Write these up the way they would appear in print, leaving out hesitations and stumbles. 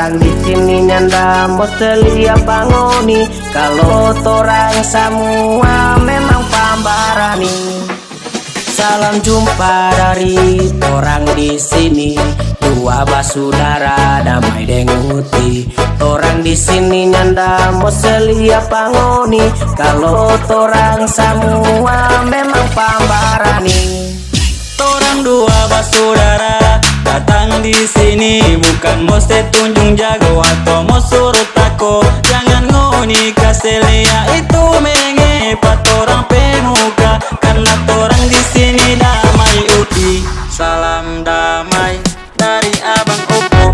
Torang di sini nyanda moselia pangoni, kalau torang semua memang pambarani. Salam jumpa dari torang di sini, dua basudara damai denguti. Torang di sini nyanda moselia pangoni, kalau torang semua memang pambarani. Torang dua basudara datang di sini, bukan mau tunjung jago atau mau suruh tako. Jangan ngoni kaselia itu mengepat torang pemuka, karena torang di sini damai uti. Salam damai dari Abang Opo.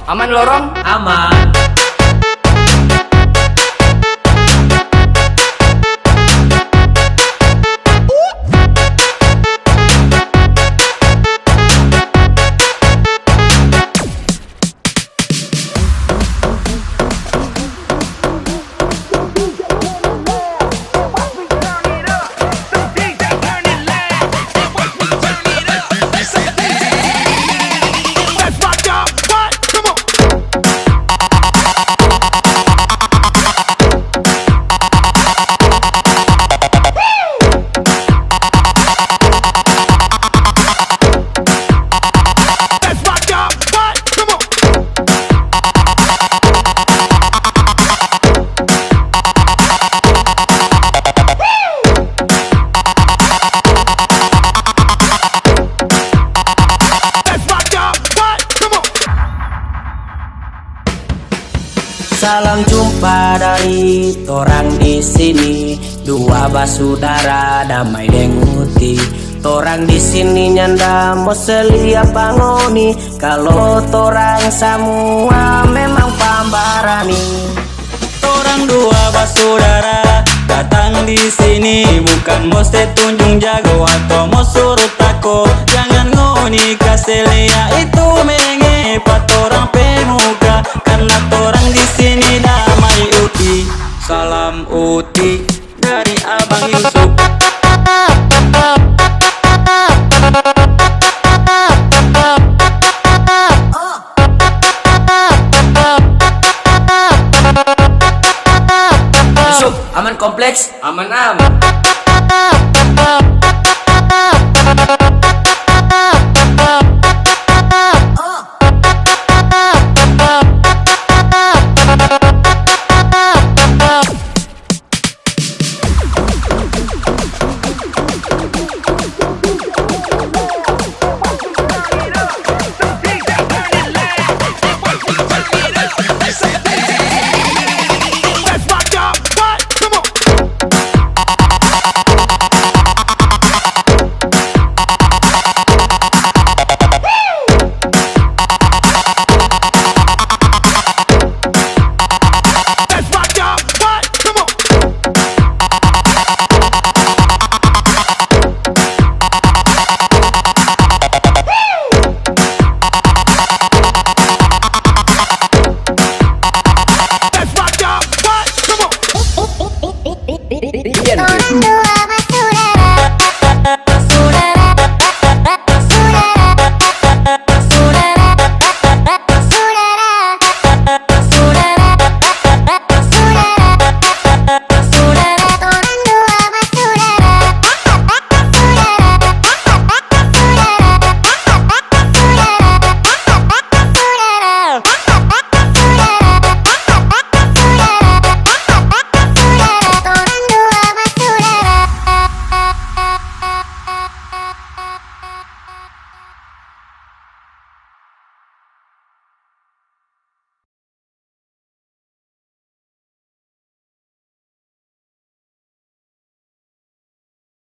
Aman lorong? Aman. Salam jumpa dari torang di sini, dua basudara damai denguti. Torang di sini nyanda moselia pangoni, kalau torang semua memang pambarani. Torang dua basudara datang di sini, bukan mau tunjung jago atau mau suruh tako. Jangan ngoni kaselia itu mengepat torang pemuka, karena torang di sini damai uti. Salam uti dari Abang Yusuf. Yusuf, aman kompleks.